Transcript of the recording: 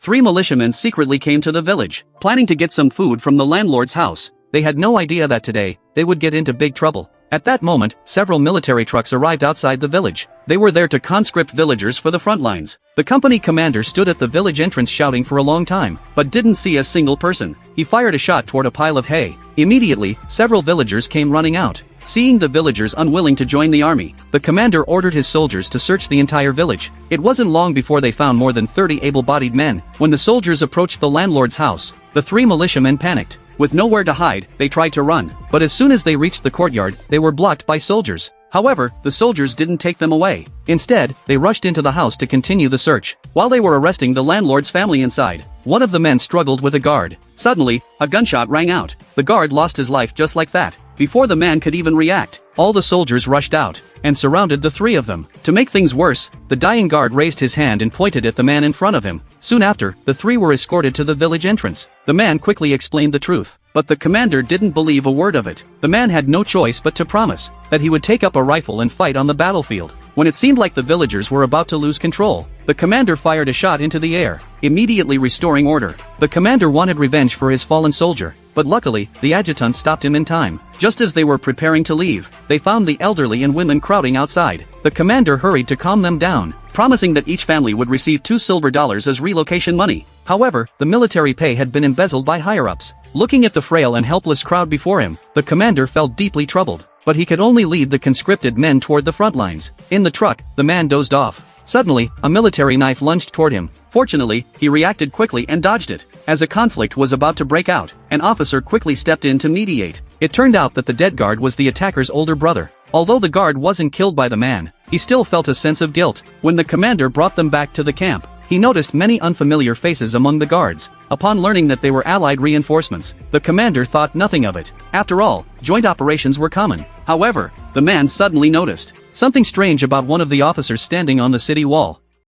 3 militiamen secretly came to the village, planning to get some food from the landlord's house. They had no idea that today, they would get into big trouble. At that moment, several military trucks arrived outside the village. They were there to conscript villagers for the front lines. The company commander stood at the village entrance shouting for a long time, but didn't see a single person. He fired a shot toward a pile of hay. Immediately, several villagers came running out. Seeing the villagers unwilling to join the army, the commander ordered his soldiers to search the entire village. It wasn't long before they found more than 30 able-bodied men. When the soldiers approached the landlord's house, the 3 militiamen panicked. With nowhere to hide, they tried to run, but as soon as they reached the courtyard, they were blocked by soldiers. However, the soldiers didn't take them away. Instead, they rushed into the house to continue the search. While they were arresting the landlord's family inside, one of the men struggled with a guard. Suddenly, a gunshot rang out. The guard lost his life just like that. Before the man could even react, all the soldiers rushed out and surrounded the 3 of them. To make things worse, the dying guard raised his hand and pointed at the man in front of him. Soon after, the 3 were escorted to the village entrance. The man quickly explained the truth, but the commander didn't believe a word of it. The man had no choice but to promise that he would take up a rifle and fight on the battlefield. When it seemed like the villagers were about to lose control, the commander fired a shot into the air, immediately restoring order. The commander wanted revenge for his fallen soldier, but luckily, the adjutant stopped him in time. Just as they were preparing to leave, they found the elderly and women crowding outside. The commander hurried to calm them down, promising that each family would receive $2 silver as relocation money. However, the military pay had been embezzled by higher-ups. Looking at the frail and helpless crowd before him, the commander felt deeply troubled. But he could only lead the conscripted men toward the front lines. In the truck, the man dozed off. Suddenly, a military knife lunged toward him. Fortunately, he reacted quickly and dodged it. As a conflict was about to break out, an officer quickly stepped in to mediate. It turned out that the dead guard was the attacker's older brother. Although the guard wasn't killed by the man, he still felt a sense of guilt. When the commander brought them back to the camp, he noticed many unfamiliar faces among the guards. Upon learning that they were Allied reinforcements, the commander thought nothing of it. After all, joint operations were common. However, the man suddenly noticed something strange about one of the officers standing on the city wall.